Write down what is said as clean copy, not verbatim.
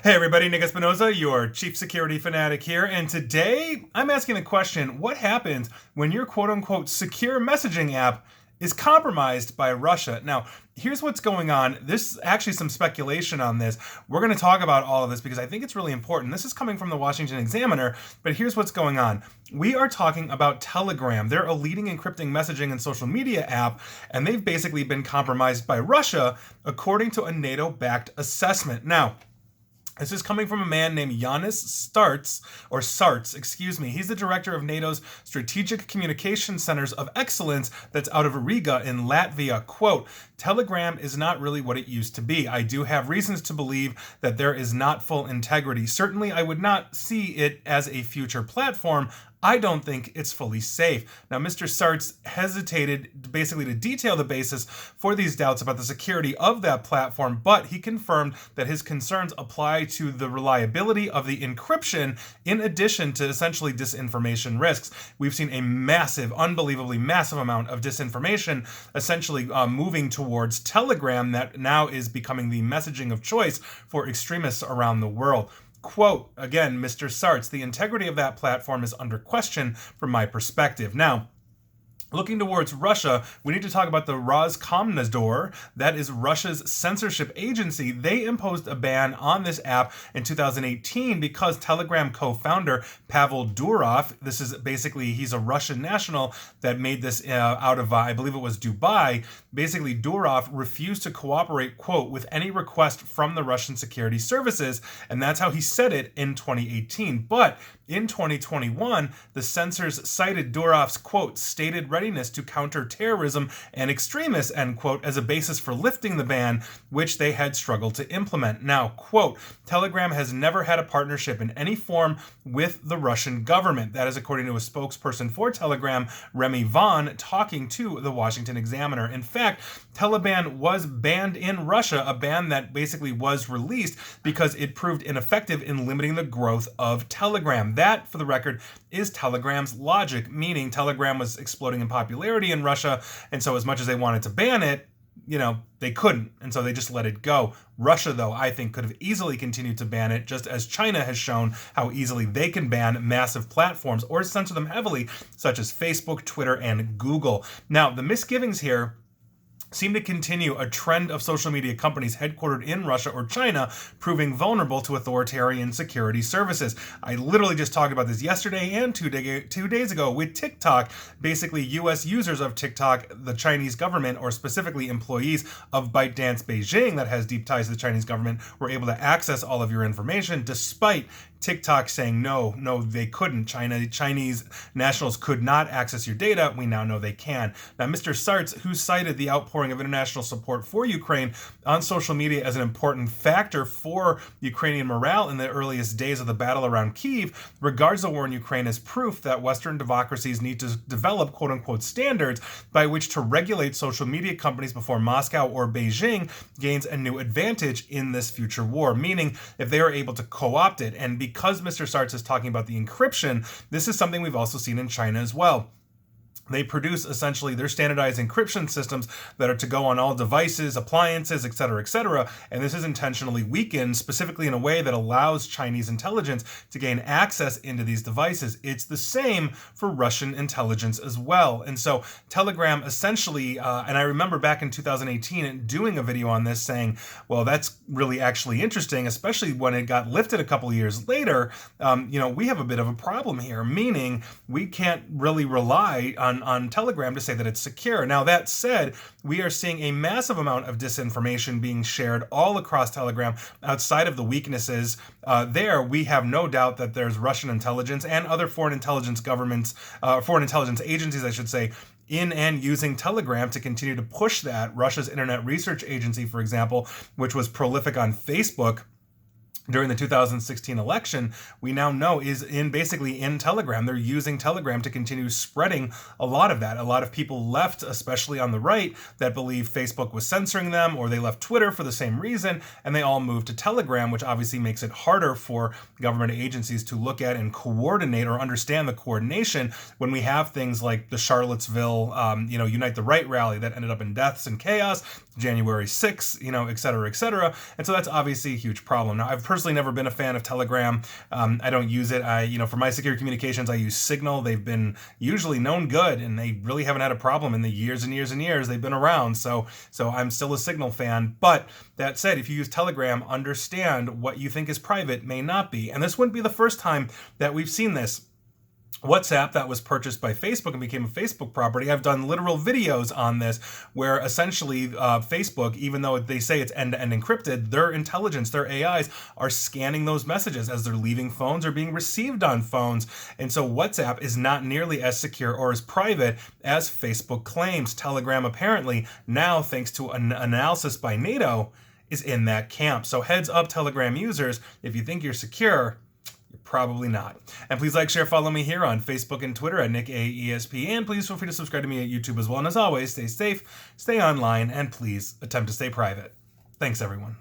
Hey everybody, Nick Espinoza, your chief security fanatic here, and today I'm asking the question, what happens when your quote-unquote secure messaging app is compromised by Russia? Now, here's what's going on. There's actually some speculation on this. We're going to talk about all of this because I think it's really important. This is coming from the Washington Examiner, but here's what's going on. We are talking about Telegram. They're a leading encrypting messaging and social media app, and they've basically been compromised by Russia, according to a NATO-backed assessment. Now, this is coming from a man named Yanis Sarts, excuse me. He's the director of NATO's Strategic Communication Centers of Excellence that's out of Riga in Latvia. Quote, Telegram is not really what it used to be. I do have reasons to believe that there is not full integrity. Certainly, I would not see it as a future platform. I don't think it's fully safe. Now, Mr. Sarts hesitated basically to detail the basis for these doubts about the security of that platform, but he confirmed that his concerns apply to the reliability of the encryption in addition to essentially disinformation risks. We've seen a massive, unbelievably massive amount of disinformation essentially moving towards Telegram that now is becoming the messaging of choice for extremists around the world. Quote, again, Mr. Sarts, the integrity of that platform is under question from my perspective. Now, looking towards Russia, we need to talk about the Roskomnadzor. That is Russia's censorship agency. They imposed a ban on this app in 2018 because Telegram co-founder Pavel Durov, this is basically, he's a Russian national that made this out of, I believe it was Dubai. Basically, Durov refused to cooperate, quote, with any request from the Russian security services. And that's how he said it in 2018. But in 2021, the censors cited Durov's, quote, stated readiness to counter terrorism and extremists, end quote, as a basis for lifting the ban, which they had struggled to implement. Now, quote, Telegram has never had a partnership in any form with the Russian government. That is according to a spokesperson for Telegram, Remy Vaughn, talking to the Washington Examiner. In fact, Telegram was banned in Russia, a ban that basically was released because it proved ineffective in limiting the growth of Telegram. That, for the record, is Telegram's logic, meaning Telegram was exploding in popularity in Russia, and so as much as they wanted to ban it, they couldn't, and so they just let it go. Russia, though, I think could have easily continued to ban it, just as China has shown how easily they can ban massive platforms or censor them heavily, such as Facebook, Twitter, and Google. Now, the misgivings here seem to continue a trend of social media companies headquartered in Russia or China proving vulnerable to authoritarian security services. I literally just talked about this yesterday and 2 days ago with TikTok. Basically, U.S. users of TikTok, the Chinese government, or specifically employees of ByteDance Beijing that has deep ties to the Chinese government, were able to access all of your information despite TikTok saying no, they couldn't. Chinese nationals could not access your data. We now know they can. Now, Mr. Sarts, who cited the outpouring of international support for Ukraine on social media as an important factor for Ukrainian morale in the earliest days of the battle around Kyiv, regards the war in Ukraine as proof that Western democracies need to develop quote-unquote standards by which to regulate social media companies before Moscow or Beijing gains a new advantage in this future war. Meaning, if they are able to co-opt it, and because Mr. Sarts is talking about the encryption, this is something we've also seen in China as well. They produce essentially their standardized encryption systems that are to go on all devices, appliances, etc., and this is intentionally weakened, specifically in a way that allows Chinese intelligence to gain access into these devices. It's the same for Russian intelligence as well. And so Telegram essentially, and I remember back in 2018 doing a video on this saying, well, that's really actually interesting, especially when it got lifted a couple of years later. We have a bit of a problem here, meaning we can't really rely on Telegram to say that it's secure. Now, that said, we are seeing a massive amount of disinformation being shared all across Telegram outside of the weaknesses. There, we have no doubt that there's Russian intelligence and other foreign intelligence agencies, I should say, in and using Telegram to continue to push that. Russia's Internet Research Agency, for example, which was prolific on Facebook during the 2016 election, we now know is basically in Telegram. They're using Telegram to continue spreading a lot of that. A lot of people left, especially on the right, that believe Facebook was censoring them, or they left Twitter for the same reason, and they all moved to Telegram, which obviously makes it harder for government agencies to look at and coordinate or understand the coordination when we have things like the Charlottesville, Unite the Right rally that ended up in deaths and chaos, January 6th, et cetera, et cetera. And so that's obviously a huge problem. Now, I've personally never been a fan of Telegram. I don't use it. For my secure communications, I use Signal. They've been usually known good, and they really haven't had a problem in the years and years and years they've been around. So I'm still a Signal fan. But that said, if you use Telegram, understand what you think is private may not be. And this wouldn't be the first time that we've seen this. WhatsApp, that was purchased by Facebook and became a Facebook property. I've done literal videos on this where essentially Facebook, even though they say it's end-to-end encrypted, their intelligence, their AIs are scanning those messages as they're leaving phones or being received on phones. And so WhatsApp is not nearly as secure or as private as Facebook claims. Telegram apparently now, thanks to an analysis by NATO, is in that camp. So heads up, Telegram users, if you think you're secure, you're probably not. And please like, share, follow me here on Facebook and Twitter at NickAESP. And please feel free to subscribe to me at YouTube as well. And as always, stay safe, stay online, and please attempt to stay private. Thanks, everyone.